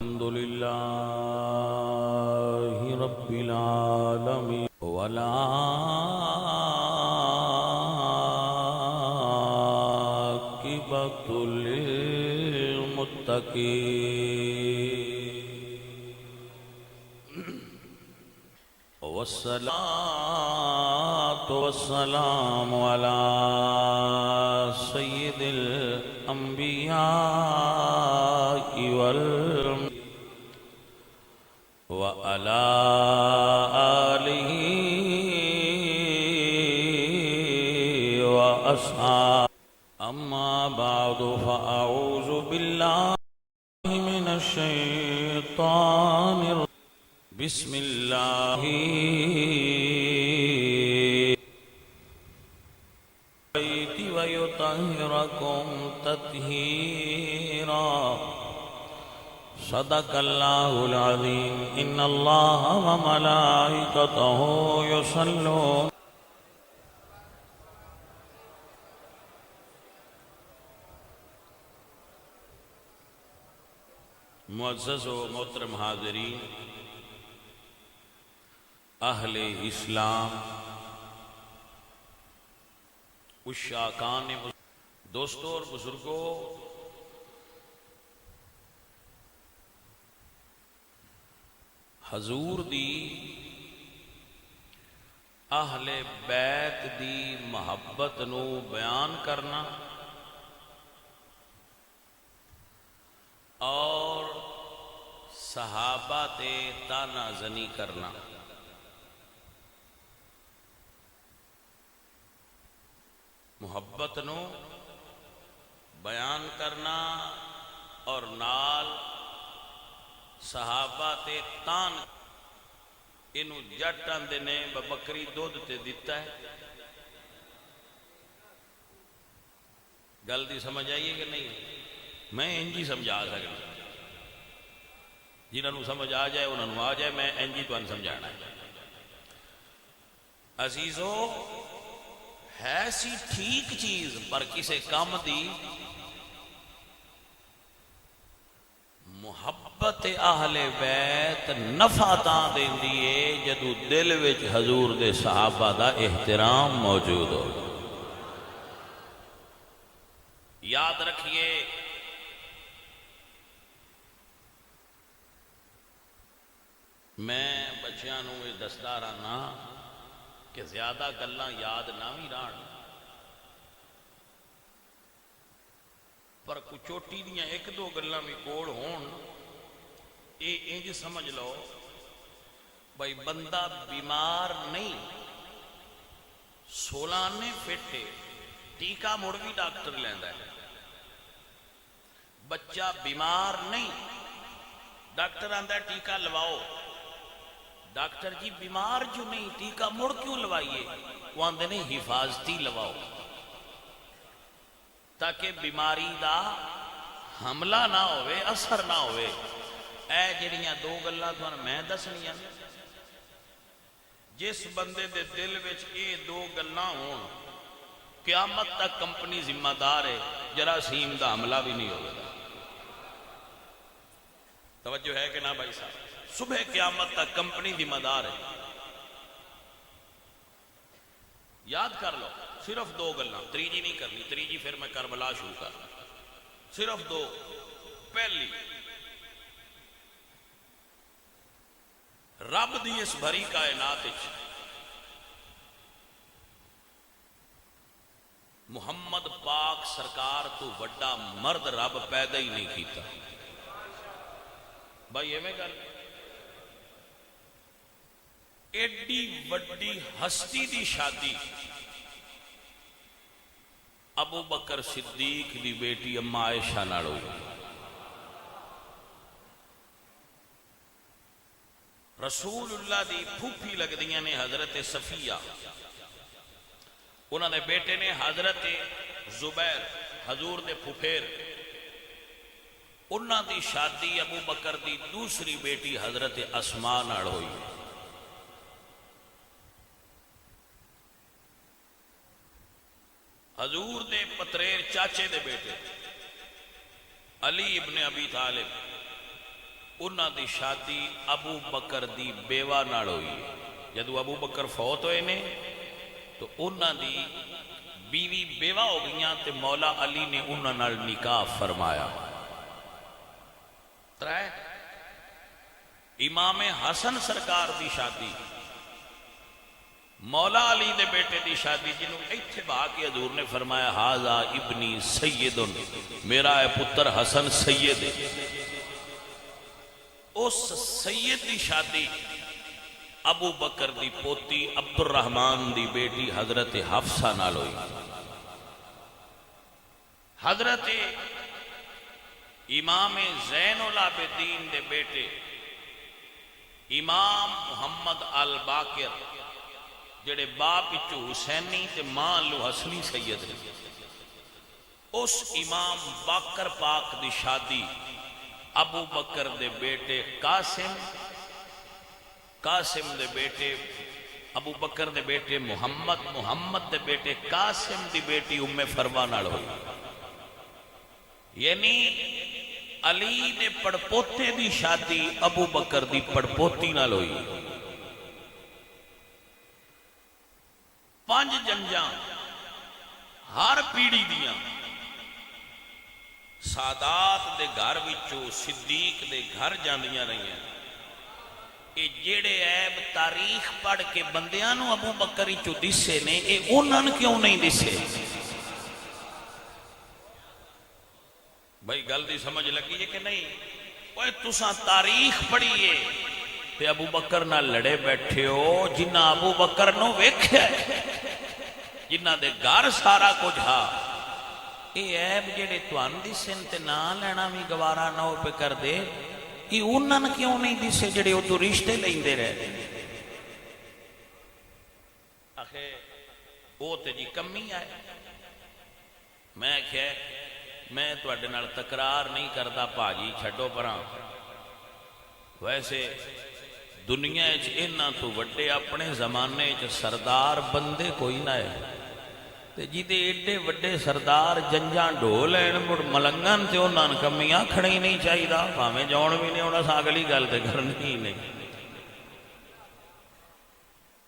الحمد لله رب العالمين والعاقبة للمتقين والصلاة والسلام على سيد الأنبياء وعلى آله وأصحابه أما بعد فأعوذ بالله من الشيطان الرجيم بسم الله ويطهركم تطهيرا صدق الله العظيم إن الله وملائكته يصلون معزز و محترم حاضرین اہل اسلام عشاقان دوستوں اور بزرگوں، حضور دی اہل بیت دی محبت نو بیان کرنا اور صحابہ تے تانا زنی کرنا محبت نو بیان کرنا اور نال صحابہ تے تان انہوں جٹ آندے نے بکری دودھ تے دیتا ہے. گل دی سمجھ آئیے کہ نہیں؟ میں انجی سمجھا سکتا، جنہوں سمجھ آ جائے انہوں آ جائے، میں انجی تو ان سمجھانا ہے. عزیزو، ہے سی ٹھیک چیز پر کسے کام دی محبت اہل بیت نفع تاں دین دیئے جدو دل وچ حضور دے صحابہ دا احترام موجود ہو. یاد رکھیے میں بچیاں نوں یہ دسدا رہنا کہ زیادہ گلاں یاد نہ بھی رہن، پر کچوٹی دیاں ایک دو گلاں بھی کول ہون. اے انج سمجھ لو بھائی بندہ بیمار نہیں، سولانے فٹے، ٹیکہ مڑ بھی ڈاکٹر لیندا ہے. بچہ بیمار نہیں، ڈاکٹر آندا ہے ٹیکہ لواؤ. ڈاکٹر جی بیمار جو نہیں، ٹیکہ مڑ کیوں لوائیے؟ وہ آندے نے حفاظتی لواؤ تاکہ بیماری دا حملہ نہ ہوئے، اثر نہ ہوئے. اے جڑیاں دو گلاں تھانوں میں دسنیاں، جس بندے دے دل وچ اے دو گلاں ہون قیامت تک کمپنی ذمہ دار ہے، جراثیم دا حملہ بھی نہیں ہوگا. توجہ ہے کہ نہ بھائی صاحب؟ صبح قیامت تک کمپنی ذمہ دار ہے. یاد کر لو، صرف دو گلاں، تریجی نہیں کرنی، تریجی پھر میں کربلا شروع کر. صرف دو. پہلی، رب دی اس بھری کائنات وچ محمد پاک سرکار تو وڈا مرد رب پیدا ہی نہیں کیتا. بھائی ایویں گل، ایڈی وڈی ہستی دی شادی ابو بکر صدیق دی بیٹی اما عائشہ نال ہوئی. رسول اللہ دی پھوپھی لگدیاں نے حضرت صفیہ، انہوں نے بیٹے نے حضرت زبیر، حضور دے پھوپھیر. انہوں دی شادی ابو بکر دی دوسری بیٹی حضرت اسماء نال ہوئی. حضور دے پتریر چاچے دے بیٹے علی ابن ابی طالب انہاں دی شادی ابو بکر دی بیوہ نال ہوئی. جدو ابو بکر فوت ہوئے نے تو انہاں دی بیوی بیوہ ہو گئیاں تے مولا علی نے انہاں نال نکاح فرمایا. ترائے امام حسن سرکار دی شادی، مولا علی دے بیٹے دی شادی، جنہوں ایتھے بہا کے حضور نے فرمایا ہاذا ابنی سید، میرا ہے پتر حسن سید. اس سید دی شادی ابو بکر دی پوتی عبد الرحمن دی بیٹی حضرت حفصہ نال ہوئی. حضرت امام زین العابدین دے بیٹے امام محمد الباقر جڑے باپ وچوں حسینی تے ماں لو حسنی سید نے، اس امام باقر پاک دی شادی ابو بکر دے بیٹے قاسم دے بیٹے ابو بکر دے بیٹے محمد دے بیٹے قاسم دی بیٹی ام فروا نال ہوئی. یعنی علی دے پڑپوتے دی شادی ابو بکر دی پڑپوتی نال ہوئی. 5 جنجاں ہر پیڑھی دیاں، سادات دے گھر وچوں صدیق دے گھر جاندیاں رہیاں. اے جیڑے عیب تاریخ پڑھ کے بندیاں نو ابو بکر وچوں دسے نے، اے انہاں نوں کیوں نہیں دسے؟ بھائی گل دی سمجھ لگی ہے کہ نہیں؟ اوے تساں تاریخ پڑھیے تے ابو بکر نال لڑے بیٹھے ہو، جنہ ابو بکر نو ویکھیا جنہ دے گھر سارا کچھ ہا. اے عیب جڑے تھانوں دسن تے نا لینا بھی گوارا نہ ہو پہ کر دے، یہ انہاں نے کیوں نہیں دسے جڑے ادھر رشتے لیندے رہے؟ آخے وہ تے جی کمی آئے. میں کہ میں تواڈے نال تکرار نہیں کردا پاجی، چھڈو پراں. ویسے دنیا وچ انہاں تو وڈے اپنے زمانے وچ سردار بندے کوئی نہ ہے. تے جیدے ایڈے وڈے سردار جنجاں ڈھو لین مڑ ملنگن تے انہاں نوں کمی آکھنا ہی نہیں چاہیدا. بھاویں جاؤن بھی نہیں ہونا، اگلی گل تے کرنی ہی نہیں.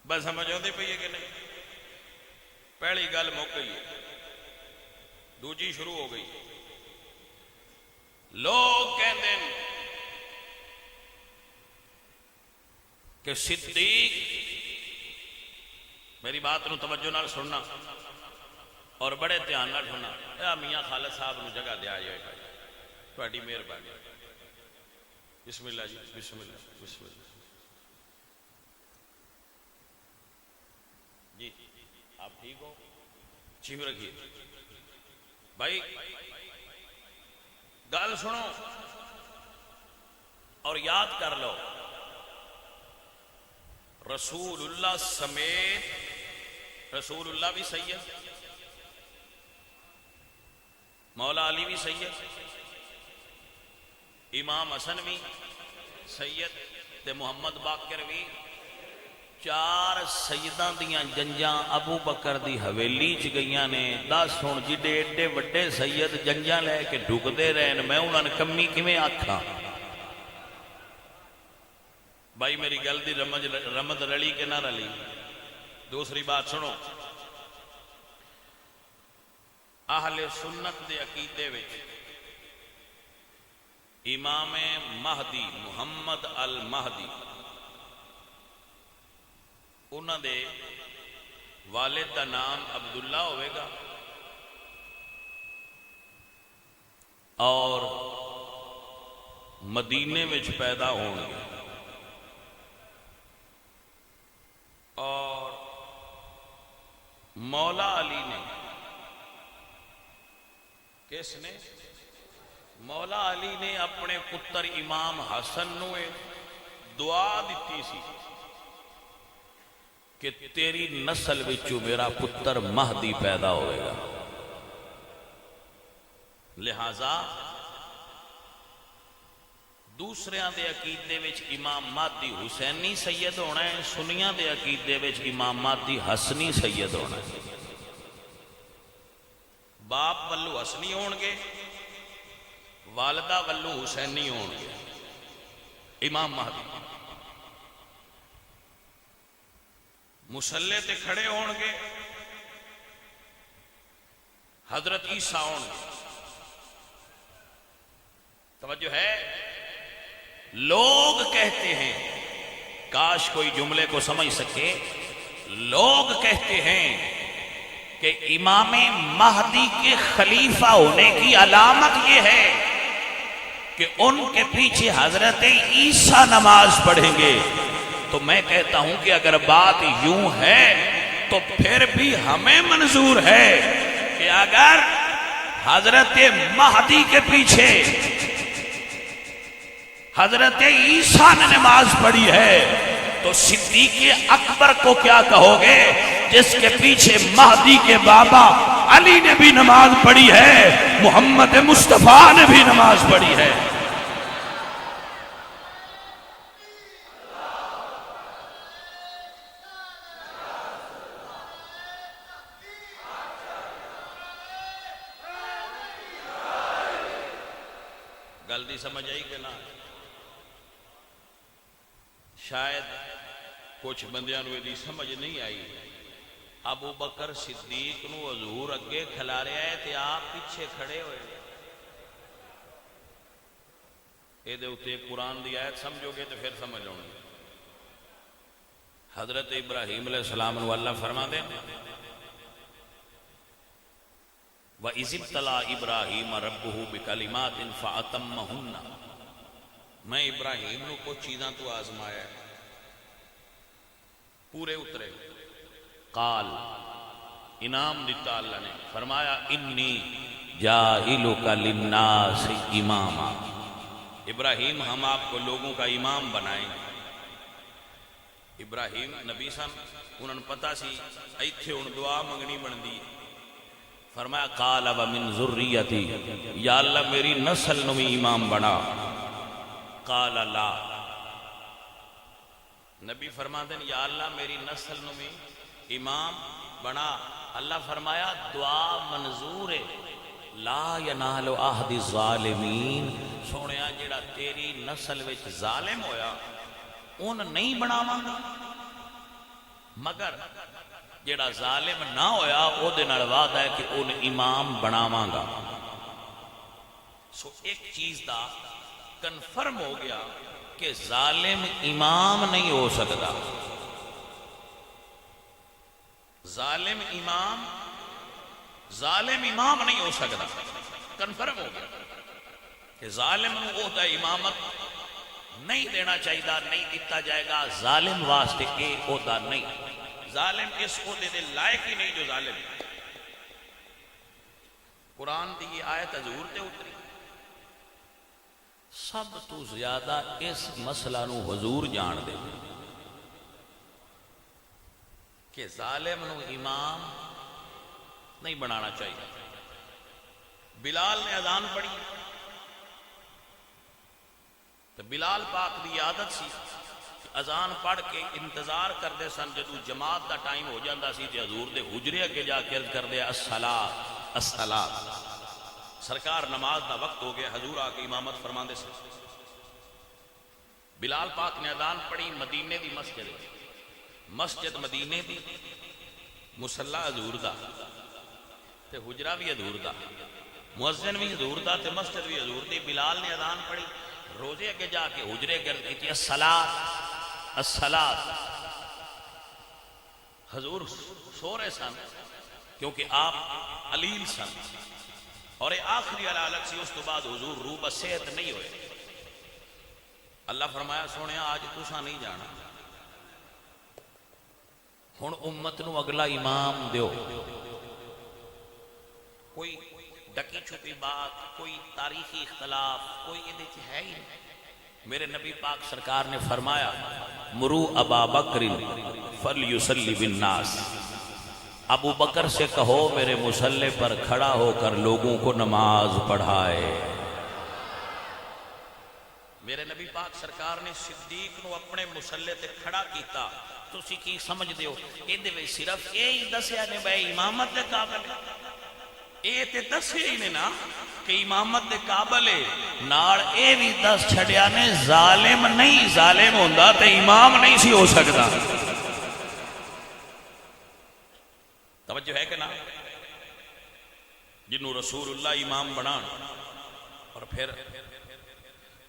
بس سمجھ آندی پئی ہے کہ نہیں؟ پہلی گل مک گئی ہے، دوجی شروع ہو گئی. لوگ کہندے ہیں کہ صدیق، میری بات نو توجہ نال سننا اور بڑے دھیان نال سننا. اے میاں خالد صاحب نو جگہ دیا جائے گا، تہاڈی مہربانی. بسم اللہ جی، بسم اللہ، بسم اللہ جی. آپ ٹھیک ہو؟ چیف رکھیے بھائی. گل سنو اور یاد کر لو، رسول اللہ سمیت، رسول اللہ بھی سید، مولا علی بھی سید، امام حسن بھی سید تے محمد باقر بھی. 4 سیداں دیاں جنجاں ابو بکر دی حویلی چ گئیاں نے. 10 ہن جڈے ایڈے وڈے سید جنجاں لے کے ڈھکدے رہن، میں انہاں نے کمی کیویں آکھاں؟ بھائی میری گل دی رمد رلی کہ نہ رلی؟ دوسری بات سنو، اہل سنت دے عقیدے وچ امام مہدی محمد المہدی، انہاں دے والد دا نام عبداللہ ہوئے گا اور مدینے وچ پیدا ہون گے. اور مولا علی نے، کس نے؟ مولا علی نے اپنے پتر امام حسن نو دعا دیتی سی کہ تیری نسل وچوں میرا پتر مہدی پیدا ہوئے گا. لہذا دوسریاں دے عقیدے وچ امام مہدی حسینی سید ہونا ہے، سنیاں دے عقیدے وچ امام مہدی حسنی سید ہونا ہے. باپ ولو حسنی ہون گے، والدہ ولو حسینی ہون گے. امام مہدی مسلے تے کھڑے ہون گے، حضرت عیسیٰ ہون گے. توجہ ہے؟ لوگ کہتے ہیں، کاش کوئی جملے کو سمجھ سکے، لوگ کہتے ہیں کہ امام مہدی کے خلیفہ ہونے کی علامت یہ ہے کہ ان کے پیچھے حضرت عیسیٰ نماز پڑھیں گے. تو میں کہتا ہوں کہ اگر بات یوں ہے تو پھر بھی ہمیں منظور ہے کہ اگر حضرت مہدی کے پیچھے حضرت عیسیٰ نے نماز پڑھی ہے تو صدیق اکبر کو کیا کہو گے جس کے پیچھے مہدی کے بابا علی نے بھی نماز پڑھی ہے، محمد مصطفیٰ نے بھی نماز پڑھی ہے. گل دی سمجھ آئی کہ نہ؟ شاید کچھ بندیاں نو دی سمجھ نہیں آئی. ابو بکر صدیق نو حضور اگے کھلا رہا ہے تے آپ پیچھے کھڑے ہوئے. اے دے اتے قرآن دی آیت سمجھو گے تو پھر سمجھ آؤں. حضرت ابراہیم علیہ السلام نو اللہ فرما دے وَإِذِ ابْتَلَىٰ إِبْرَاهِيمَ رَبُّهُ بِكَلِمَاتٍ فَأَتَمَّهُنَّ. میں ابراہیم نو کچھ چیزاں تو آزمایا ہے، پورے اترے. قال انعام دیتا اللہ نے، فرمایا انی جاعلک للناس اماما. ابراہیم ہم آپ کو لوگوں کا امام بنائیں. ابراہیم نبی سن، انہوں نے پتا سی ایتھے ان دعا منگنی بندی. فرمایا قال ومن ذریتی، یا اللہ میری نسل نو بھی امام بنا. قال لا، نبی فرما دیں یا اللہ میری نسل نو بھی امام بنا. اللہ فرمایا دعا منظور ہے. لا ینال عہد الظالمین، سونیا جڑا تیری نسل وچ ظالم ہویا ان نہیں بناواں گا، مگر جڑا ظالم نہ ہویا او دے نال وعدہ ہے کہ ان امام بناواں گا. سو ایک چیز دا کنفرم ہو گیا کہ ظالم امام نہیں ہو سکتا. ظالم امام نہیں ہو سکتا. کنفرم ہو گیا کہ ظالم نو عہدہ امامت نہیں دینا چاہیے، نہیں دیتا جائے گا. ظالم واسطے اے عہدہ نہیں. ظالم اس عہدے دے لائق ہی نہیں جو ظالم. قرآن دی یہ آیت حضور تے اتری. سب تو زیادہ اس مسئلہ نو حضور جان دے کہ ظالم نو امام نہیں بنانا چاہیے. بلال نے اذان پڑھی تو بلال پاک دی عادت سی اذان پڑھ کے انتظار کردے سن جدو جماعت دا ٹائم ہو جاندہ سی تے حضور دے حجرے کے جا کے عرض کردے الصلاۃ الصلاۃ. سرکار نماز دا وقت ہو گیا، حضور آ کے امامت فرماندے سے. بلال پاک نے اذان پڑھی. مدینے دی مسجد مدینے دی، مصلی حضور دا تے حجرہ بھی حضور دا، مؤذن بھی حضور دا تے مسجد بھی حضور دی. بلال نے اذان پڑھی، روزے کے جا کے حجرے گرد کی تھی الصلاۃ الصلاۃ. حضور سو رہے سن کیونکہ آپ علیل سن اور آخری علالت سی. اس تو بعد حضور روح بصیحت نہیں ہوئے. اللہ فرمایا سونے آج تسا نہیں جانا، ہن امت نو اگلا امام دیو. کوئی ڈکی چھپی بات، کوئی تاریخی اختلاف کوئی یہ ہے ہی نہیں. میرے نبی پاک سرکار نے فرمایا مرو ابا بکر فلیصلی بالناس. ابو بکر سے کہو میرے مصلی پر کھڑا ہو کر لوگوں کو نماز پڑھائے. میرے نبی پاک سرکار نے صدیق نو اپنے مصلی تے کھڑا کیتا. تسی کی سمجھ دیو ایدے وچ صرف یہی دسیا نے بھائی امامت دے قابل اے تے دسیا ہی نے نا کہ امامت دے قابل ہے نال اے بھی دس چھڑیا نے ظالم نہیں ظالم ہوندا تے امام نہیں سی ہو سکتا توجہ ہے کہ نہ جنہوں رسول اللہ امام بنان اور پھر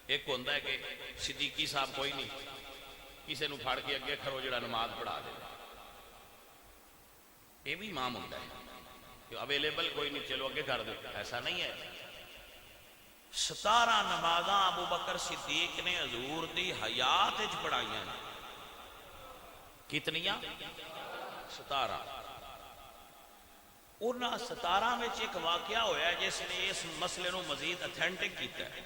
ایک ہوندہ ہے کہ صدیقی صاحب کوئی نہیں کسی نو پھاڑ کے اگے کھڑو جڑا نماز پڑھا دے یہ بھی امام ہوتا ہے کہ اویلیبل کوئی نہیں چلو اگے کر دو ایسا نہیں ہے 17 نمازاں ابو بکر صدیق نے حضور دی حیات وچ پڑھائیاں کتنیاں 17 انہاں 17 میں ایک واقعہ ہویا ہے جس نے اس مسئلے نو مزید اتھینٹک کیتا ہے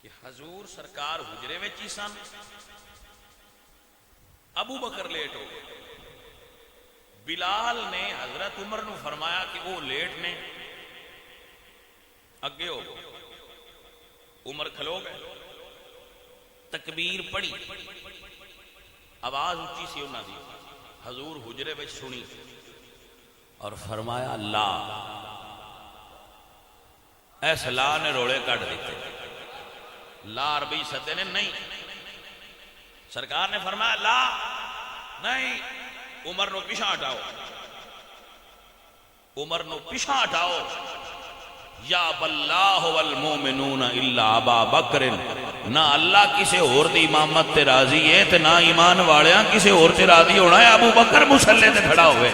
کہ حضور سرکار حجرے وچ ہی سن ابو بکر لیٹ ہو گئے بلال نے حضرت عمر نو فرمایا کہ وہ لیٹ نے اگے ہو گئے عمر کھلو گئے تکبیر پڑھی آواز اونچی سی انہاں دی حضور حجرے وچ سنی اور فرمایا لا ایس لا نے روڑے کٹ دیتے لا عربی سدے نے نہیں سرکار نے فرمایا لا نہیں عمر نو پیچھا ہٹاؤ عمر نو پیچھا ہٹاؤ یا باللہ والمومنون الا ابا بکر نہ اللہ کسے اور دی امامت تے راضی ہے تے نہ ایمان والیاں کسے اور تے راضی ہونا ہے ابو بکر مصلی تے کھڑا ہوئے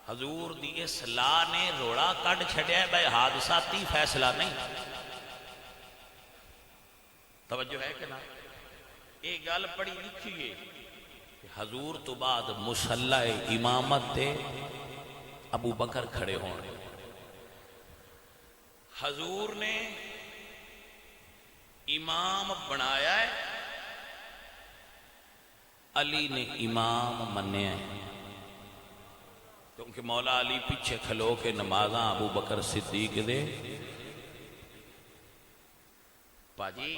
حضور دی اصلاح نے روڑا کٹ چھڑیا ہے بھائی حادثاتی فیصلہ نہیں توجہ ہے کہ نہ ایک گل پڑھی لکھی ہے کہ حضور تو بعد مصلی امامت تے ابو بکر کھڑے ہونے حضور نے امام بنایا ہے علی نے امام منیا ہے کیونکہ مولا علی پیچھے کھلو کے نمازاں ابو بکر صدیق دے باجی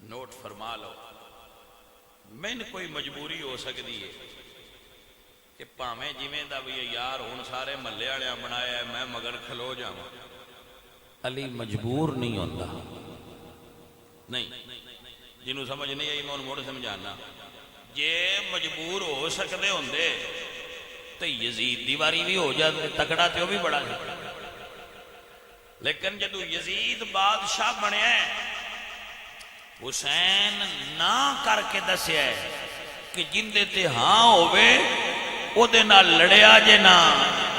نوٹ فرما لو میں نے کوئی مجبوری ہو سکتی ہے کہ پاویں جویں دا بھی یار ہن سارے محلے والےاں بنایا ہے میں مگر کھلو جاواں علی مجبور نہیں ہوندا نہیں جنوں سمجھ نہیں آئی میں مڑ سمجھانا جے مجبور ہو سکتے ہوندے تو یزید دیواری بھی ہو جاتا تکڑا تے وہ بھی بڑا ہے لیکن جدو یزید بادشاہ بنے حسین نہ کر کے دسیا ہے کہ جن دے تے ہاں ہوئے او دے نال لڑیا جے نا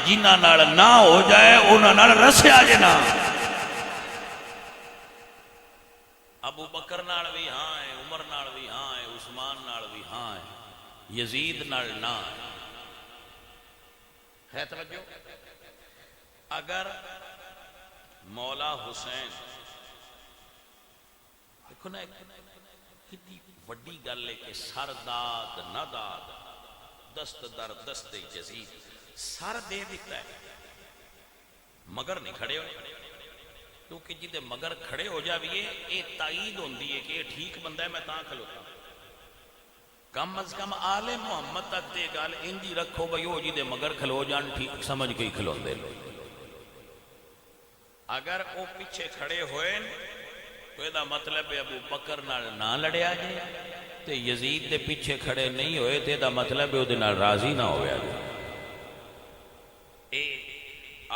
جنہ نال نہ ہو جائے انہاں نال رسیا جے نا ابو بکر نال بھی ہاں ہے عمر نال بھی ہاں ہے عثمان نال بھی ہاں ہے یزید نال نہ ہے توجہ اگر مولا حسین دیکھو نا کتنی وڈی گل ہے کہ سر داد نہ داد دست در دست یزید سر دے دیتا ہے مگر نہیں کھڑے ہوئے کیونکہ جدے مگر کھڑے ہو جاویے یہ تائید ہوندی ہے کہ یہ ٹھیک بندہ ہے میں تاں کھلوتا کم از کم آل محمد تک تے گل انجی رکھو بھئی وہ جدے مگر کھلو جان ٹھیک سمجھ گئی کھلو دے لو اگر وہ پیچھے کھڑے ہوئے تو یہ مطلب ہے ابو بکر نہ لڑیا جائے تے یزید دے پیچھے کھڑے نہیں ہوئے تے دا مطلب ہے وہ دے نال راضی نہ ہویا جائے اے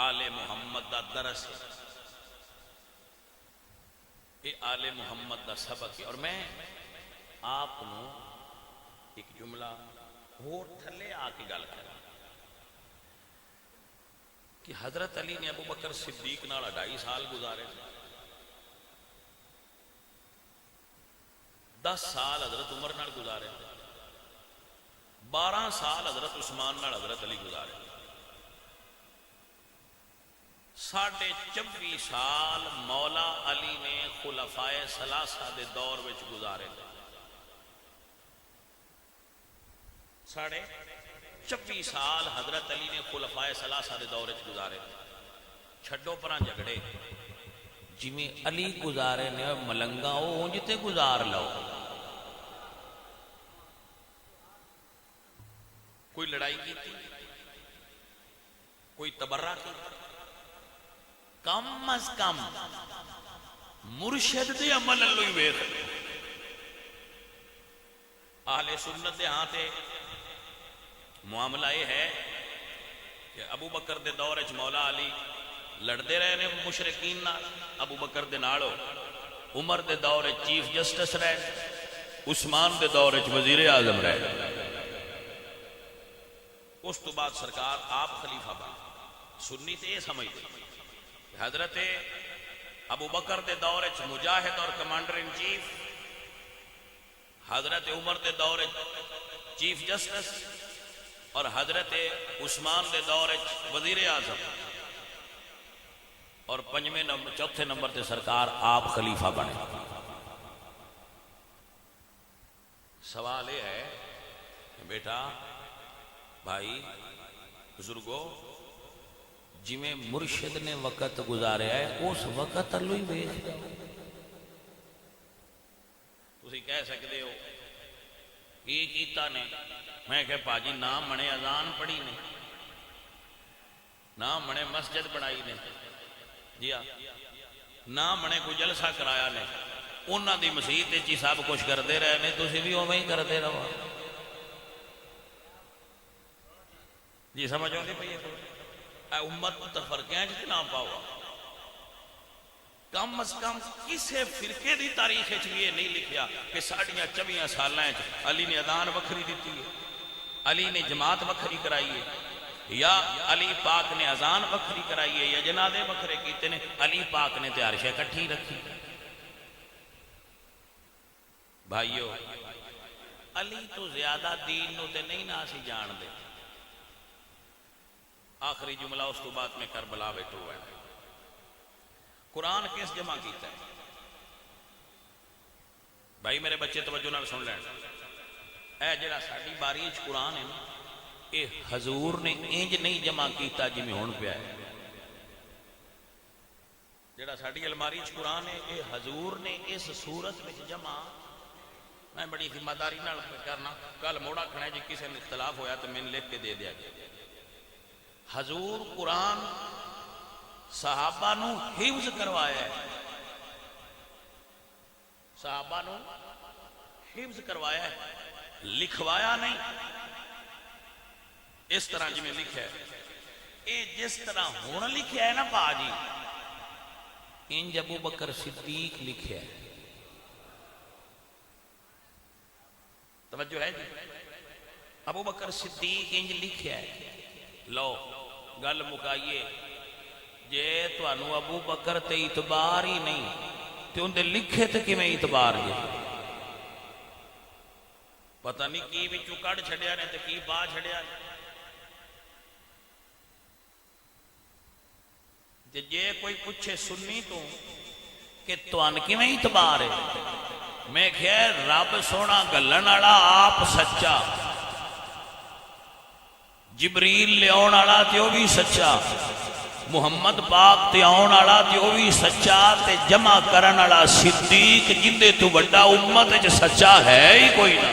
آل محمد دا درس ہے اے آل محمد دا سبق ہے اور میں آپ نو ایک جملہ اور تھلے آ کے گل کرا کہ حضرت علی نے ابو بکر صدیق نال 2.5 سال گزارے 10 سال حضرت عمر نال گزارے 12 سال حضرت عثمان نال حضرت علی گزارے 24 سال مولا علی نے خلفائے ثلاثہ دے دور وچ گزارے 24 سال حضرت علی نے خلفائے ثلاثہ دے دور وچ گزارے چھڈو پراں جھگڑے جویں علی گزارے نے ملنگا او اونج تے گزار لو کوئی لڑائی کی تھی مرشد دے عمل اللہ ہی ویخ اہل سنت دے ہاں تے معاملہ یہ ہے کہ ابو بکر دے دور وچ مولا علی لڑتے رہے نے مشرکین نال، ابو بکر دے نالو عمر دے دور وچ چیف جسٹس رہے، عثمان دے دور وچ وزیر اعظم رہے، اس تو بعد سرکار آپ خلیفہ بنے۔ سنی تے یہ سمجھتے حضرت ابو بکر دے دور وچ مجاہد اور کمانڈر ان چیف، حضرت عمر دے دور وچ چیف جسٹس اور حضرت عثمان دے دور وچ وزیر اعظم، اور چوتھے نمبر تے سرکار آپ خلیفہ بنے۔ سوال یہ ہے کہ بیٹا بھائی بزرگو جی میں مرشد نے وقت گزاریا ہے اس وقت اللہ ہی ویکھ جاؤ۔ تسی کہہ سکتے ہو کی کیتا نے، میں کہ پاجی نام منے اذان پڑھی نے، نام منے مسجد بنائی نے، جی ہاں نام منے کوئی جلسہ کرایا نے، انہاں دی مسجد وچ سب کچھ کرتے رہے نے، تسی بھی اوویں ہی کرتے رہو۔ جی سمجھ آؤں پئی اے امت تفرقیاں چ نہ پاؤ، کم از کم کسے فرقے دی تاریخ بھی یہ نہیں لکھیا کہ ساڑیاں 24 سالاں علی نے اذان وکھری دیتی ہے، علی نے جماعت وکھری کرائی ہے، یا علی پاک نے اذان وکھری کرائی ہے، یا جنازے وکھرے کیتے نے، علی پاک نے تے عرشیں کٹھی رکھی۔ بھائیو علی تو زیادہ دین نو تے نہیں نہ اسی جان دے۔ آخری جملہ اس تو بعد میں کربلا بیٹھو ہے، قرآن کس جمع کیتا ہے؟ بھائی میرے بچے توجہ نال سن لین، اے جڑا ساڈی باری وچ قرآن ہے نا، اے حضور نے انج نہیں جمع کیتا جی میں ہن پیا ہے۔ جڑا ساڈی الماری وچ قرآن ہے اے حضور نے اس صورت وچ جمع، میں بڑی ذمہ داری نال کرنا، کل موڑا کھڑا ہے جی کسی نے اختلاف ہویا تو میں لکھ کے دے دیا گیا۔ حضور قرآن صحابہ نو حفظ کروایا ہے، صحابہ نو حفظ کروایا ہے، لکھوایا نہیں۔ اس طرح جی میں لکھا ہے، اے جس طرح ہون لکھا ہے نا پا جی، انج ابو بکر صدیق لکھا ہے۔ توجہ ہے جی، ابو بکر صدیق انج لکھا ہے۔ لو گل مکائیے، جے تو انو ابو بکر تے اعتبار ہی نہیں تے ان دے لکھے تے کیویں اعتبار جے؟ پتہ نہیں کی وچوں کڈ چھڈیا نے تے کی با چھڈیا نے۔ جے کوئی پوچھے سنی تو کہ تان کیویں اعتبار ہے، میں خیر رب سونا گلن والا آپ سچا، جبریل لے آن والا تے او بھی سچا، محمد پاک تے آن والا تے او بھی سچا، تے جمع کرن والا صدیق جندے تو بڑا امت وچ سچا ہے ہی کوئی نہ۔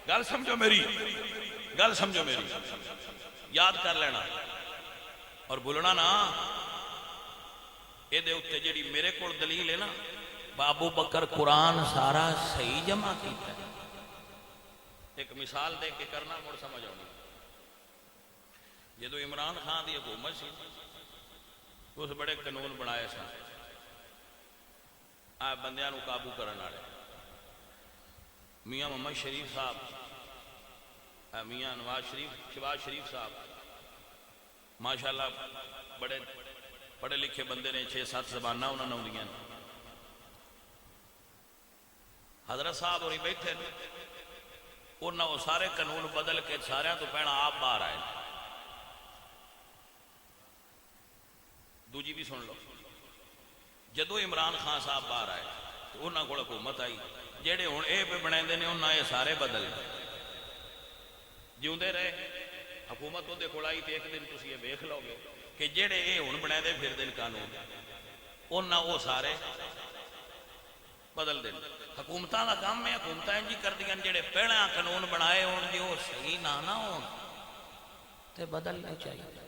گل سمجھو میری، گل سمجھو میری، یاد کر لینا اور بولنا نا۔ اے دے اوتے جڑی میرے کول دلیل ہے نا، ابو بکر قرآن سارا صحیح جمع کیتا ہے۔ ایک مثال دے کے کرنا مڑ سمجھ آؤں گی۔ جدو عمران خان دی حکومت سی، اس بڑے قانون بنائے سن آ بندیاں نو قابو کرن والے، میاں محمد شریف صاحب، میاں نواز شریف، شہباز شریف صاحب ماشاءاللہ بڑے پڑھے لکھے بندے نے، 6-7 زباناں انہاں نوں آندیاں۔ حضرت صاحب ہوری بیٹھے انہاں وہ سارے قانون بدل کے سارے تو پہنا آپ باہر آئے۔ دوجی بھی سن لو، جدو عمران خان صاحب باہر آئے تو انہاں کو حکومت آئی، جڑے ہن اے پہ بنائندے نے انہاں یہ سارے بدل جیوندے رہے۔ حکومت اندے کول آئی تے ایک دن تسی یہ ویکھ لو گے کہ جڑے اے ہن بنائے پھر دن قانون انہاں وہ سارے بدل دیں۔ حکومتاں دا کام ہے، حکومتاں انجی کر دیاں جڑے پہلا قانون بنائے ہون جے وہ صحیح نہ ہون تے بدلنے چاہیے۔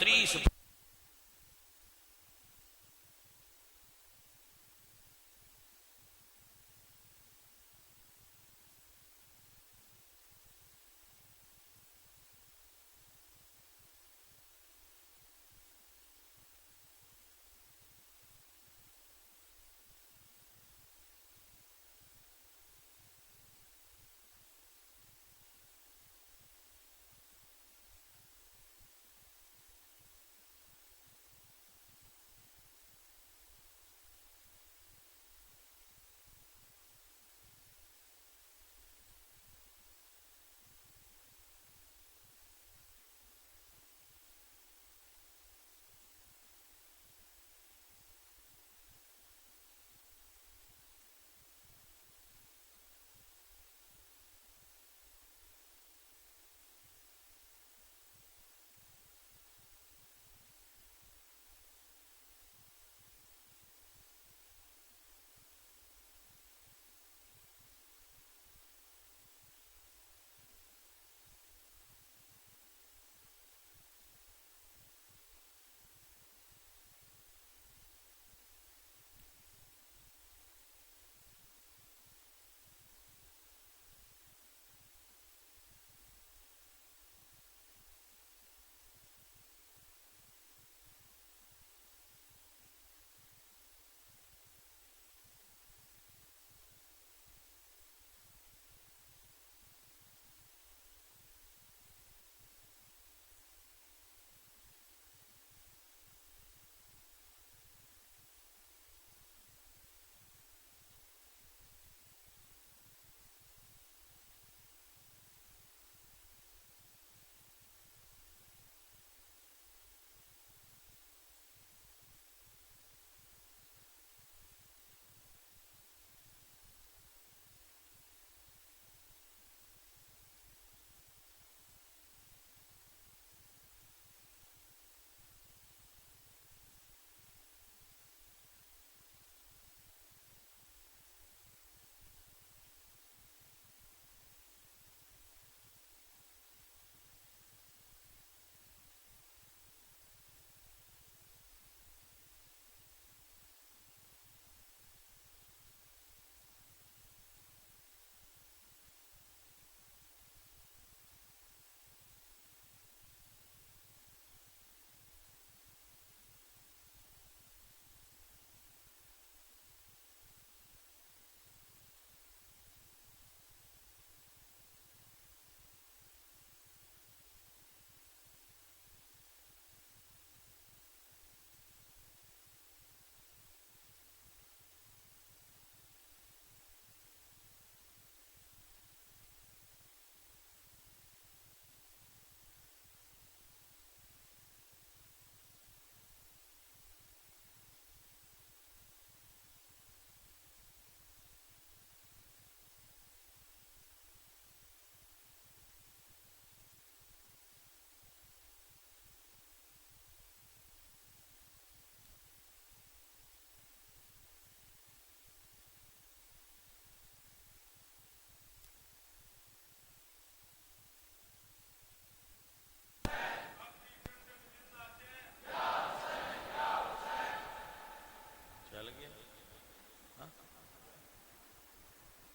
30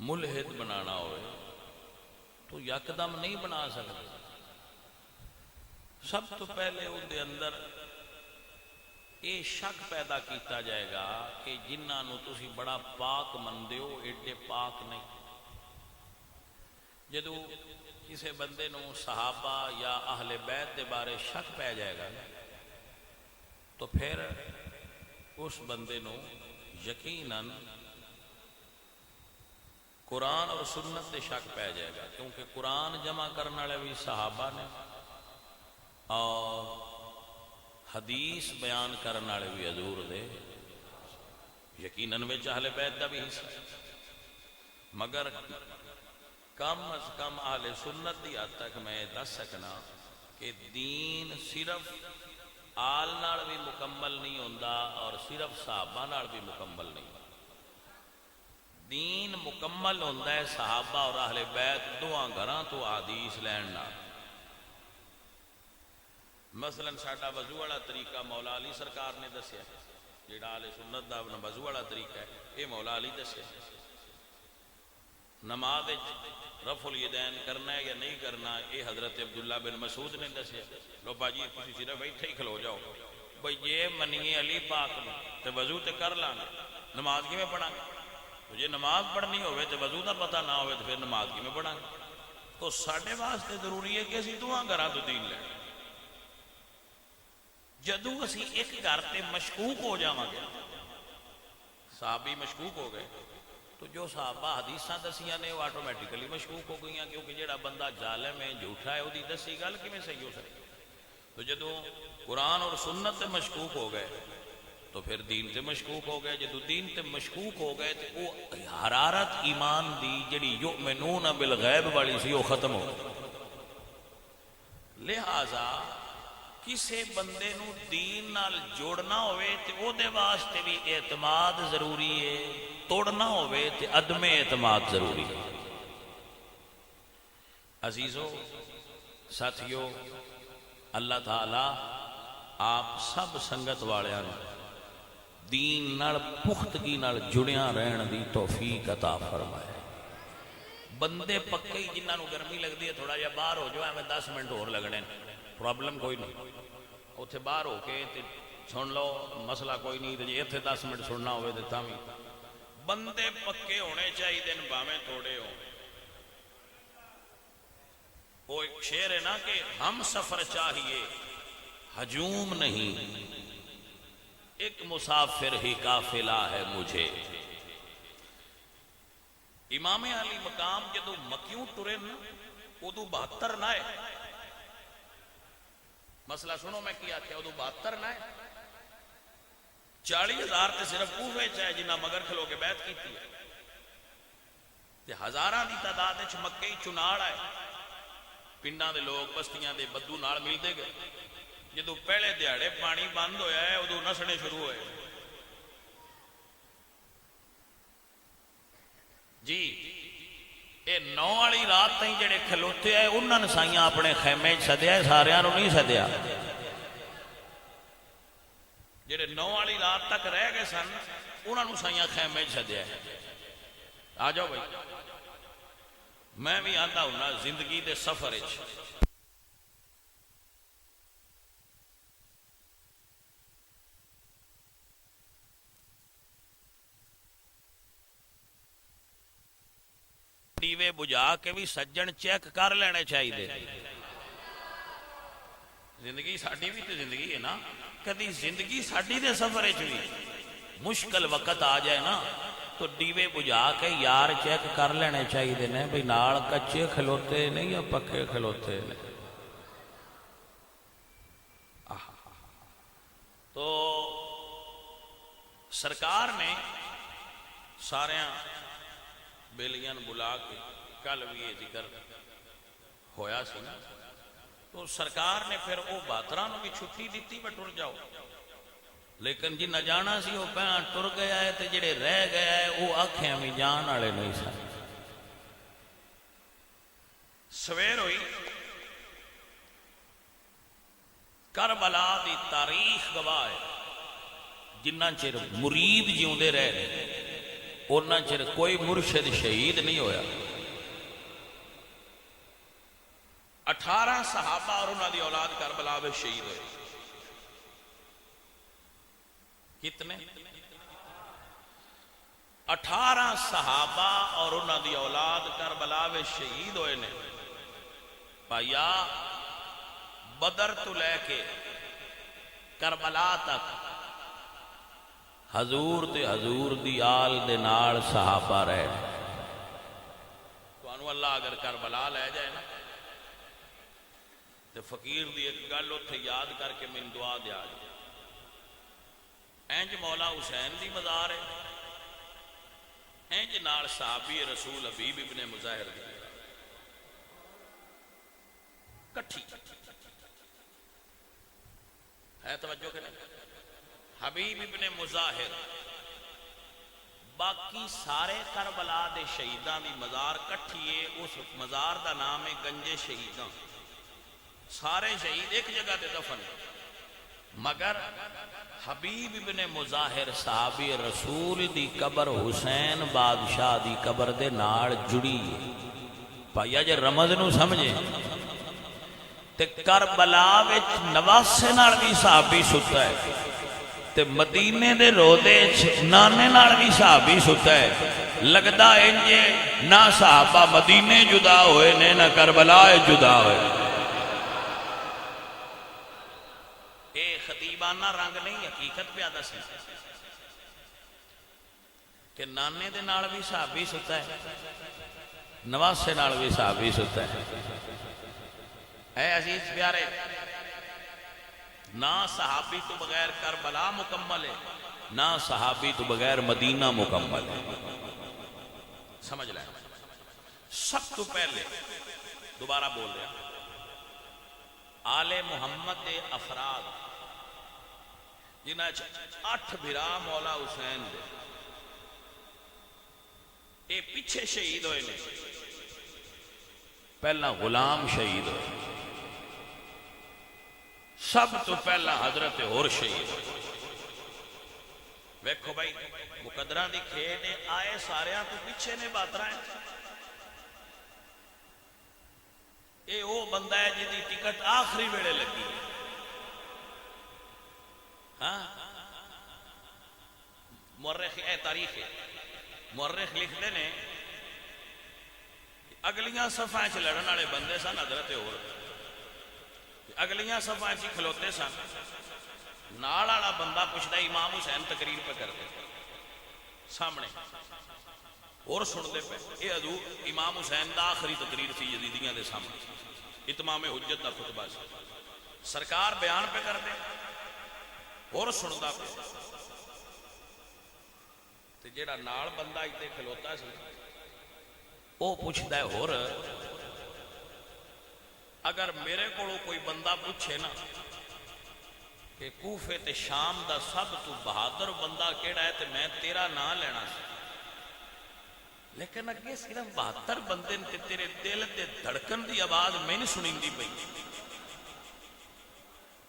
ملحد بنانا ہوئے تو یکدم نہیں بنا سکتے. سب تو پہلے ان دے اندر یہ شک پیدا کیتا جائے گا کہ جنہاں نو تسی بڑا پاک مندے ہو ایڈے پاک نہیں. جدو کسی بندے نو صحابہ یا اہل بیت دے بارے شک پہ جائے گا تو پھر اس بندے نو یقیناً قرآن اور سنت دے شک پہ جائے گا، کیونکہ قرآن جمع کرنے والے بھی صحابہ نے اور حدیث بیان کرنے والے بھی حضور دے، یقیناً میں اہل بیت دا بھی حصہ، مگر کم از کم اہل سنت دی حد تک میں دس سکنا کہ دین صرف آل نال بھی مکمل نہیں ہوندا اور صرف صحابہ نال بھی مکمل نہیں ہوندا. دین مکمل ہوندا ہے صحابہ اور اہل بیت دوہاں گھراں تو حدیث لین نال. مثلا ساڈا وضو والا طریقہ مولا علی سرکار نے دسیا، جیڑا اہل سنت دا وضو والا طریقہ ہے یہ مولا علی دسیا. نماز رفع الیدین کرنا ہے یا نہیں کرنا یہ حضرت عبداللہ بن مسعود نے دسیا. لو باجی تسی صرف ایتھے ہی کھلو جاؤ بھئی جے منیے علی پاک نے تے وضو تے کر لاں گے، نماز کیویں پڑھاں گے؟ تو جے نماز پڑھنی ہوئے تے وضو دا پتہ نہ ہوئے تو پھر نماز کیویں پڑھاں گے؟ تو ساڈے واسطے ضروری ہے کہ اسی دوہاں گھراں تو دین لیں. جدو اسی ایک گھر تے مشکوک ہو جاواں گے، صحابی مشکوک ہو گئے تو جو صحابہ حدیثاں دسیاں نے وہ آٹومیٹیکلی مشکوک ہو گئیاں، کیونکہ جڑا بندہ ظالم ہے جھوٹا ہے وہ دی دسی گل کیویں صحیح ہو سکتی. تو جدو قرآن اور سنت تے مشکوک ہو گئے تو پھر دین تے مشکوک ہو گئے. جدو دین تے مشکوک ہو گئے تو وہ حرارت ایمان دی جڑی یؤمنون بالغیب والی سی وہ ختم ہو گئی. لہذا کسے بندے نو دین نال جوڑنا ہوئے تے او دے واسطے بھی اعتماد ضروری ہے، توڑنا ہوئے تے عدم اعتماد ضروری ہے. عزیزو ساتھیو، اللہ تعالی آپ سب سنگت والیاں نوں دین نال پختگی نال جڑیاں رہن دی توفیق عطا فرمائے. بندے پکے ہی جنہاں نوں گرمی لگدی ہے تھوڑا جہا باہر ہو جاؤ، میں 10 منٹ اور لگنے پرابلم کوئی نہیں، اتنے باہر ہو کے سن لو مسئلہ کوئی نہیں. جی اتنے 10 منٹ سننا ہوئے تو تاں بھی بندے پکے ہونے چاہیے باویں تھوڑے ہو. وہ ایک شعر ہے نا کہ ہم سفر چاہیے ہجوم نہیں، ایک مسافر ہی قافلہ ہے مجھے. امام علی مقام جدو مکیوں ٹرے نا ادو 72 نہ ہے. مسئلہ سنو میں کیا کیا ادو 72 نہ ہے، 40,000 تے صرف کوفے چاہے جنہ مگر کھلو کے بیعت کیتی ہے تے ہزاراں دی تعداد وچ مکے چناڑ آئے. پنڈاں دے لوگ بستیاں دے بدو نال ملتے گئے. جدو پہلے دیہڑے پانی بند ہویا ہے ادو نسنے شروع ہوئے. جی اے 9 والی رات تھی جڑے کھلوتے آئے انہوں نے سائیاں اپنے خیمے سدیا ہے، سارے نو نہیں سدیا. جڑے 9 والی رات تک رہ گئے سن انہوں نے سائیاں خیمے سدیا ہے. آ جاؤ بھائی، میں بھی آتا ہوں نا زندگی دے سفر دیوے بجھا کے بھی سجن چیک کر لینے چاہیے. زندگی ساڈی بھی تو زندگی ہے نا، کدی زندگی ساڈی دے سفر بھی مشکل وقت آ جائے نا تو دیوے بجھا کے یار چیک کر لینے چاہیے نے بھئی نال کچے کھلوتے نہیں یا پکے کھلوتے نے. تو سرکار نے سارے بیلیاں بلا کے کل بھی یہ ذکر ہویا سی نا، تو سرکار نے پھر وہ 72 بھی چھٹی دیتی بٹ ٹر جاؤ. لیکن جی نہ جانا سی وہ پہاں ٹر گیا ہے تے جڑے رہ گیا ہے وہ آنکھیں بھی جان والے نہیں سن. سویر ہوئی کربلا دی تاریخ گواہ ہے جنہ چر مرید جیوندے رہ گئے ਉਹਨਾਂ ਚਿਰ ਕੋਈ ਮੁਰਸ਼ਿਦ ਸ਼ਹੀਦ نہیں ہویا 18 صحابہ اور انہوں دی اولاد کربلا میں شہید ہوئے کتنے 18 صحابہ اور انہوں دی اولاد کربلا میں شہید ہوئے نے بھائیا بدر تو لے کے کربلا تک حضور تے حضور دی آل دے نال صحابہ رہے تو انو اللہ اگر کربلا لے جائے نا تو فقیر دی ایک گل اتھے یاد کر کے میں دعا دیا جائے اینج مولا حسین دی مزار ہے اینج نال صحابی رسول حبیب ابن مظاہر دی کٹھی ہے توجہ کہ نہیں حبیب ابن مظاہر باقی سارے کربلا دے شہیدان دی مزار کٹھیے اس مزار دا نام ہے گنجے شہیدان سارے شہید ایک جگہ تے دفن مگر حبیب ابن مظاہر صحابی رسول دی قبر حسین بادشاہ دی قبر دے نال جڑی بھائیا جے رمض نو سمجھے تے کربلا وچ نواسے نال بھی صحابی ستا ہے تے مدینے دے رودے نانے نال بھی صحابی ستا ہے لگدا انجے نہ صحابہ مدینے جدا ہوئے نے نہ کربلا جدا ہوئے اے خطیبانہ رنگ نہیں حقیقت پیادہ سی کہ نانے دے نال بھی صحابی ستا ہے نواسے نال بھی صحابی ستا ہے اے عزیز پیارے نہ صحابی تو بغیر کربلا مکمل ہے نہ صحابی تو بغیر مدینہ مکمل ہے سمجھ لیں سب تو پہلے دوبارہ بول رہا آل محمد دے افراد جنہیں 8 بھرا مولا حسین دے اے پیچھے شہید ہوئے نے پہلا غلام شہید ہوئے سب تو پہلا حضرت اور شہید ویکھو بھائی مقدرہ دی کھیڑ آئے سارے تو پیچھے نے باترہ ہیں اے وہ بندہ ہے جدی ٹکٹ آخری ویڑے لگی ہاں مورخ اے تاریخ ہے مورخ لکھ دے نے اگلیاں صفحہ چھ لڑن والے بندے سن حضرت اور اگلیاں صفحہ چھ کھلوتے سن نال والا بندہ پوچھتا امام حسین تقریر پہ کرتے سامنے اور سن دے پہ اے حضور امام حسین دا آخری تقریر تھی یزیدیاں دے سامنے اتمام حجت دا خطبہ سی سرکار بیان پہ کر دے اور سندا پہ تے جیڑا نال بندہ ایتے کھلوتا سی وہ پوچھتا ہے اور اگر میرے کو کوئی بندہ پوچھے نا کہ کوفے تے شام دا سب تو بہادر بندہ کیڑا ہے تے میں تیرا نام لینا سی لیکن اگے صرف 72 بندے تے تیرے دل تے دھڑکن دی آواز میں نہیں سنیں دی پئی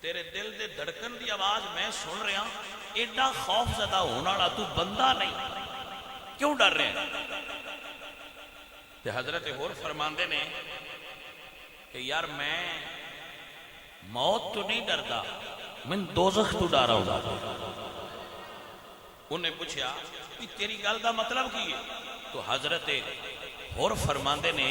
تیرے دل دے دھڑکن دی آواز میں سن رہا ایڈا خوف زدہ ہونا والا تو بندہ نہیں کیوں ڈر رہے ہیں تے حضرت اور فرماندے نے کہ یار میں موت تو نہیں ڈرتا میں دوزخ تو ڈارا ہوں انہیں پوچھا تیری گل دا مطلب کی ہے تو حضرت اور فرماندے نے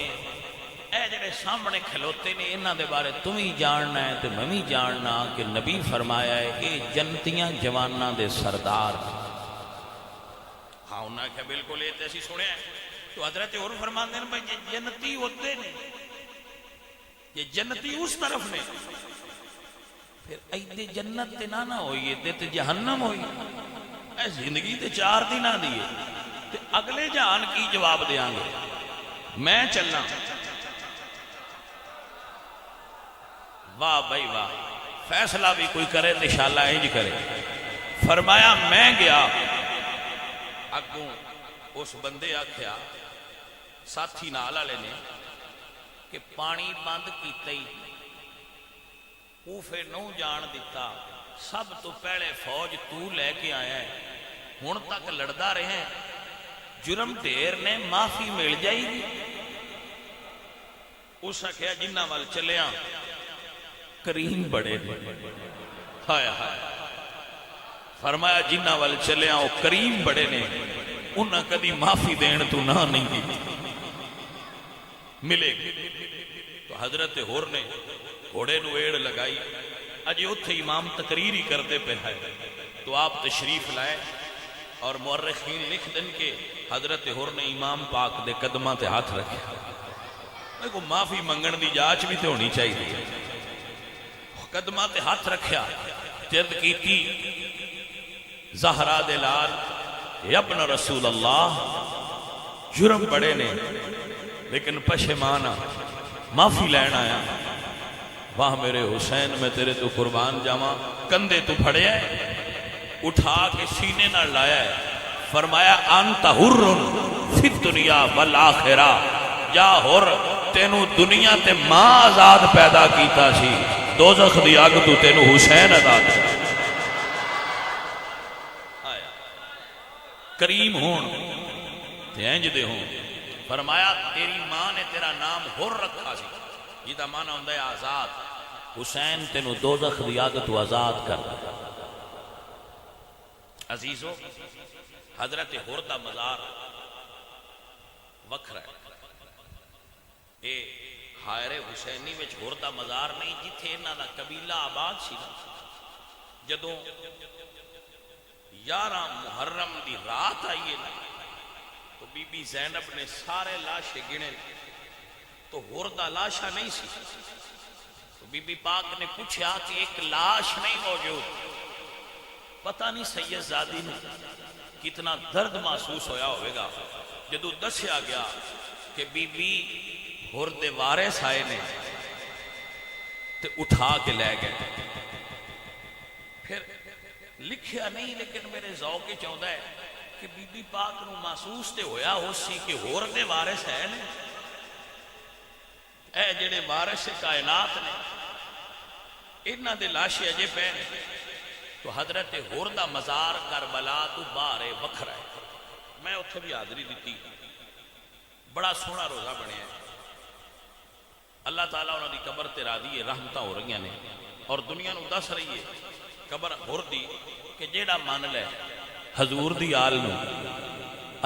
اے جڑے سامنے کھلوتے نے انہاں دے بارے تم ہی جاننا ہے تے میں بھی جاننا کہ نبی فرمایا ہے اے جنتیاں جواناں دے سردار ہاں انہاں کہا بالکل یہ تیسی سنے ہیں تو حضرت اور فرماندے نے بھائی یہ جنتی ہوتے نے یہ جنتی اس طرف نے پھر ایدے جنت تے نہ ہوئی ایدے تے جہنم ہوئی اے زندگی تے 4 دن نہ دیئے تے اگلے جہان کی جواب دیاں گے میں چلنا واہ بھائی واہ فیصلہ بھی کوئی کرے انشاءاللہ انج کرے فرمایا میں گیا اگوں اس بندے آکھیا ساتھی نال والے نے کہ پانی بند کیتا ہی کوفے نو جان دیتا سب تو پہلے فوج تو لے کے آیا ہے ہن تک لڑدا رہے ہیں جرم ڈھیر نے معافی مل جائے گی؟ اس آخیا جنہ وال چلیا کریم بڑے نے، ہائے ہائے، فرمایا جنہ وال چلیا وہ کریم بڑے نے، انہاں کدی معافی دین تو نہ نہیں کی ملے گی۔ تو حضرت ہور نے گھوڑے نو ایڑ لگائی، اجے اتھے امام تقریر ہی کرتے پہ ہے تو آپ تشریف لائے اور مورخین لکھ دن کے حضرت ہور نے امام پاک دے قدماں تے ہاتھ رکھے۔ کو معافی منگن دی جاچ بھی تے ہونی چاہیے، قدماں تے ہاتھ رکھیا، جد کیتی زہرا دے لال، یا ابن رسول اللہ جرم بڑے نے لیکن پشیمانہ معافی لین آیا، واہ میرے حسین میں تیرے تو قربان جاواں، کندھے تو پھڑیا ہے، اٹھا کے سینے نہ لایا ہے، فرمایا انت حر فی الدنیا والآخرہ، جا حر تینو دنیا تے ماں آزاد پیدا کیتا سی، دوزخ دی اگ تو تینو حسین آزاد کریم ہون تے انج دے ہون۔ فرمایا تیری ماں نے تیرا نام حر رکھا سی، جیدہ معنی ہوندہ ہے آزاد، حسین تینو دوزخ دی اگ تو آزاد کر دے۔ عزیزو حضرت حر دا مزار وکھرا ہے، اے حائر حسینی وچ حر دا مزار نہیں جتھے انہاں دا قبیلہ آباد سی، جدوں 11 محرم دی رات آئیے نا تو بی بی زینب نے سارے لاشے گنے تو حر دا لاشا نہیں سی، تو بی بی پاک نے پوچھا کہ ایک لاش نہیں موجود، پتہ نہیں سید زادی نے کتنا درد محسوس ہویا ہوئے گا جدو دسیا گیا کہ بی بی حر دے وارث آئے نے تے اٹھا کے لے گئے۔ پھر لکھیا نہیں لیکن میرے ذوق چاہتا ہے کہ بی بی پاک نو محسوس تے ہویا ہو سی کہ حر دے وارث ہے نے، اے جڑے وارث کائنات نے انہاں دے لاشے اجے پے نے۔ تو حضرت حر دا مزار کربلا تو باہر وکھرا ہے، میں اتھے بھی حاضری دیتی، بڑا سونا روزہ بنے ہے، اللہ تعالیٰ انہوں دی قبر تے راضی ہے، رحمتہ ہو رہی ہیں اور دنیا نو دس رہی ہے قبر حر دی کہ جیڑا مان لے حضور دی آل نو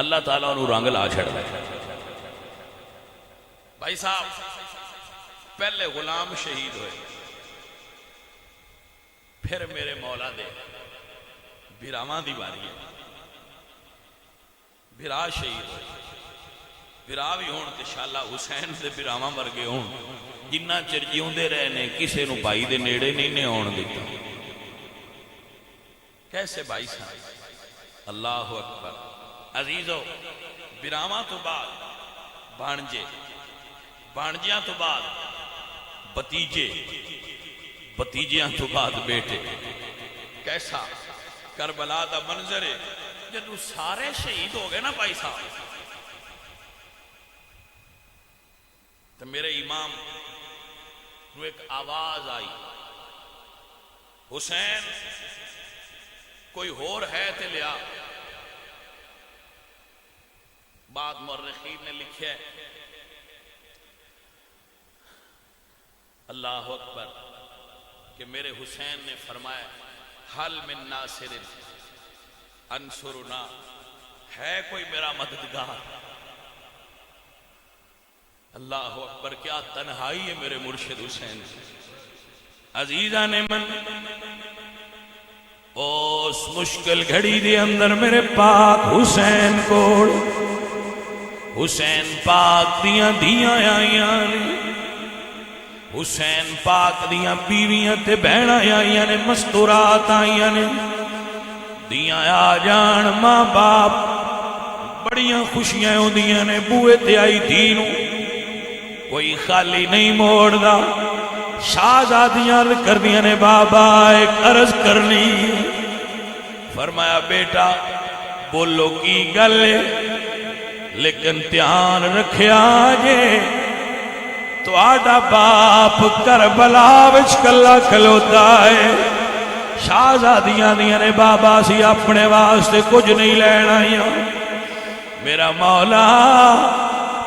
اللہ تعالیٰ انہوں رنگ لا چھڑ لے۔ بھائی صاحب پہلے غلام شہید ہوئے، پھر میرے مولا دے بھراواں دی باری ہے، بھرا شہید ہوئے، بھرا بھی ہون تے شاءاللہ حسین دے بھراواں ورگے ہون، جنہ چر جیوندے رہے نے کسے نو بھائی دے نیڑے نہیں نے آن دیتا۔ کیسے بھائی صاحب؟ اللہ اکبر۔ عزیزو بھراواں تو بعد بھانجے، بھانجیاں تو بعد بتیجے، بتیجیاں تو بعد بیٹے۔ کیسا کربلا دا منظر ہے جدو سارے شہید ہو گئے نا بھائی صاحب، تو میرے امام نو ایک آواز آئی، حسین کوئی ہور ہے تے لیا۔ بعد مورخین نے لکھا ہے اللہ اکبر کہ میرے حسین نے فرمایا حل من ناصر انصرنا، ہے کوئی میرا مددگار؟ اللہ اکبر، کیا تنہائی ہے میرے مرشد حسین۔ عزیزان من اس مشکل گھڑی دے اندر میرے پاک حسین کو حسین پاک دیاں آئیاں نے، حسین پاک دیاں بیویاں تے بہناں آئیاں نے، مستورات آئیاں نے، دیاں آ جان ماں باپ بڑیاں خوشیاں ہوندیاں نے، بوئے تے آئی دینوں کوئی خالی نہیں موڑ دا۔ شہزادیاں کر دیا نے بابا ایک عرض کرنی، فرمایا بیٹا بولو کی گل لیکن دھیان رکھیا جے تو آڈا باپ کربلا وچ کلا کھلوتا ہے۔ شہزادیاں دیا نے بابا سی اپنے واسطے کچھ نہیں لینا، میرا مولا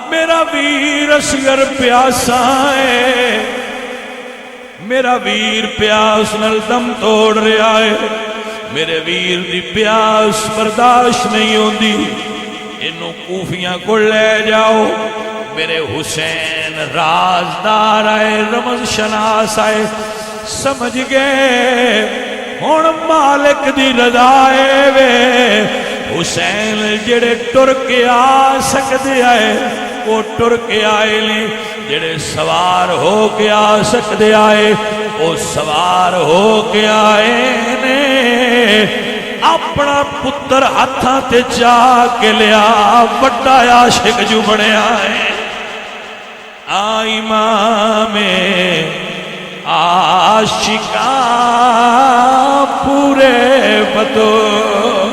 میرا ویر اصغر پیاسا ہے، میرا ویر پیاس نال دم توڑ رہا ہے، میرے ویر دی پیاس برداشت نہیں ہوندی، انہوں کوفیاں کو لے جاؤ، میرے حسین رازدار آئے، رمز شناس آئے، سمجھ گئے ہون مالک دی رضائے وے، حسین جڑے ٹر کے آ سکتے آئے وہ ٹر کے آئے لیں، جڑے سوار ہو کے آ سکتے آئے وہ سوار ہو کے آئے نے، اپنا پتر ہاتھاں تے جا کے لیا، بڑا عاشق جو بنے آئے، امام عاشقاں پورے بطور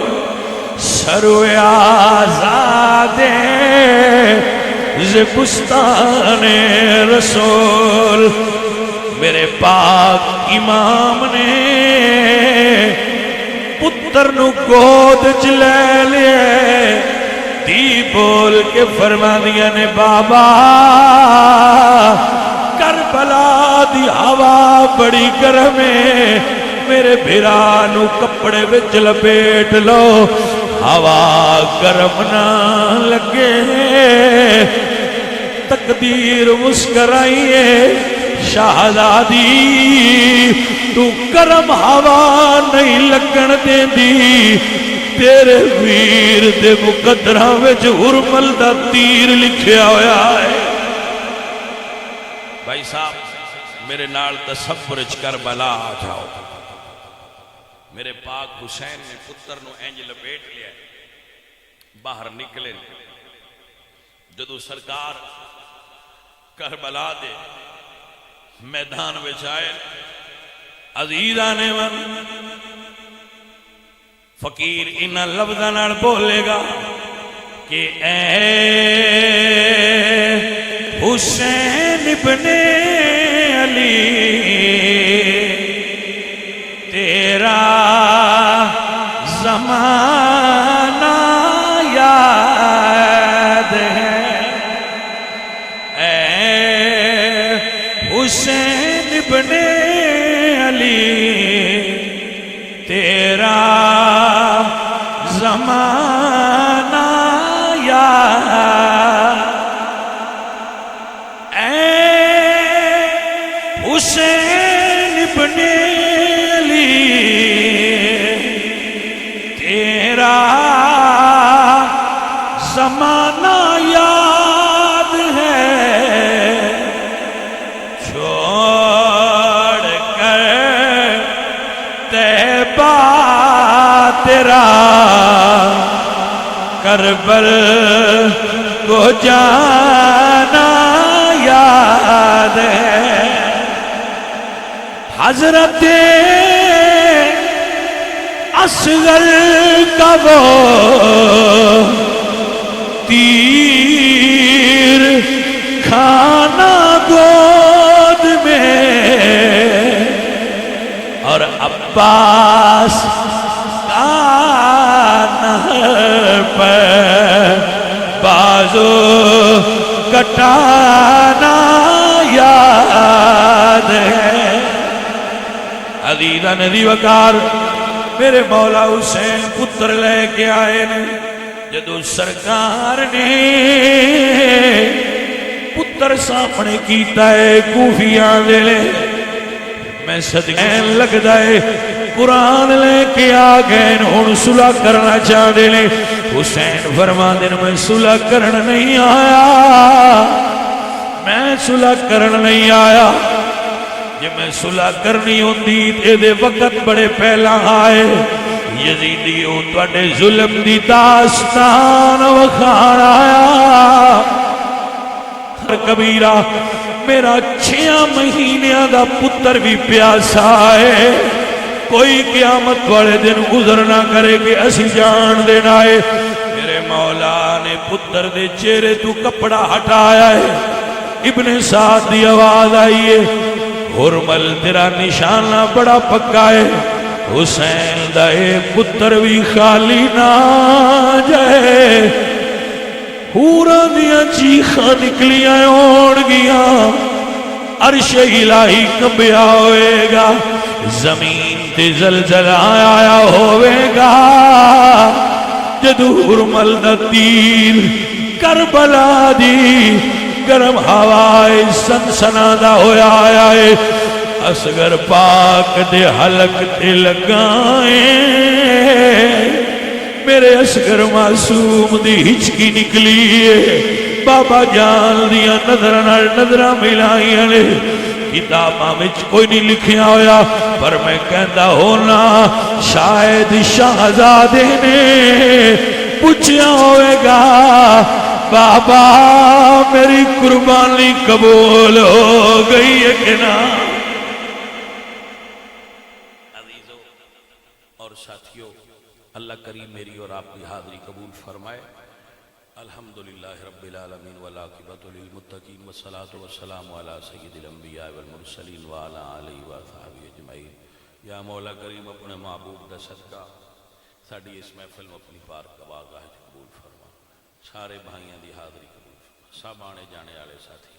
سروے آزادے زبستان رسول، میرے پاک امام نے پتر نو گود چ لے لے، دی بول کے فرما دیا نے بابا کربلا دی ہوا بڑی گرم ہے، میرے بھرا نو کپڑے وچ لپیٹ لو، ہوا گرم نہ لگے، تقدیر مسکرائیے شہزادی تو گرم ہوا نہیں لگن دے دی، تیرے ویر دے مقدراں وچ ہرمل دا تیر لکھیا ہویا ہے۔ بھائی صاحب میرے نال تصور وچ کربلا آ جاؤ، میرے پاک حسین نے پتر نو انج لپیٹ لیا، باہر نکلے، جدو سرکار کربلا دے میدان وچ آئے، عزیزاں نے من فقیر انہاں لفظاں نال بولے گا کہ اے حسین ابن علی تیرا زمانہ یاد ہے، اے حسین ابن علی تیرا زمانہ یاد، اے حسین ابن علی تیرا زمانہ یاد ہے، چھوڑ کر طیبہ تیرا کربل کو جانا یاد ہے، حضرت اصغر کا وہ تیر کھانا گود میں، اور عباس نہر پر بازو کٹانا یاد ہے۔ عزیزاں ندی وقار میرے مولا حسین پتر لے کے آئے نے، جدو سرکار نے پتر سامنے کیتا ہے کوفیاں دے، میں صدقین لگدا ہے قرآن لے کے آ گئے ہن صلح کرنا چاہتے نے، حسین فرما دے میں صلح کرن نہیں آیا، میں صلح کرن نہیں آیا، جے میں صلح کرنی ہوندی تے دے وقت بڑے پہلا آئے، یزیدیو تواڈے ظلم دی داستان وکھان آیا، ہر کبیرہ میرا 6 مہینیاں دا پتر بھی پیاسا ہے، کوئی قیامت والے دن گزر نہ کرے کہ اسی جان دینا ہے۔ میرے مولا نے پتر دے چہرے تو کپڑا ہٹایا ہے، ابن سعد دی آواز آئی ہے، ہرمل تیرا نشانہ بڑا پکا ہے، حسین دا اے پتر بھی خالی نہ جائے، حوراں دیاں چیخاں نکلیاں ہون گیاں، عرش الہی کمبیا ہوئے گا، زمین تے زلزلہ آیا ہوئے گا، جدو حرمل دا تیر کربلا دی گرم ہوائے سنسنا دا ہویا آیا ہے، اصغر پاک دے حلق تے لگائیں، میرے اصغر معصوم دی ہچکی نکلی ہے، بابا جان دیا نظرہ ملائیاں نے، کتاباں میں کوئی نہیں لکھیا ہویا، پر میں کہندا ہونا شاید شہزادے نے پوچھیا ہوئے گا، بابا میری قربانی قبول ہو گئی ہے کہ نہ؟ عزیزو اور ساتھیو، اللہ کریم میری اور آپ کی حاضری قبول فرمائے۔ الحمدللہ رب العالمین والعاقبۃ للمتقین والصلاة والسلام علی سید الانبیاء والمرسلین وعلی آلہ وصحبہ اجمعین۔ یا مولا کریم اپنے محبوب دا صدقہ ساڈی اس محفل میں اپنی پاک بارگاہ قبول فرما، سارے بھائیاں دی حاضری قبول فرما، سب آنے جانے والے ساتھی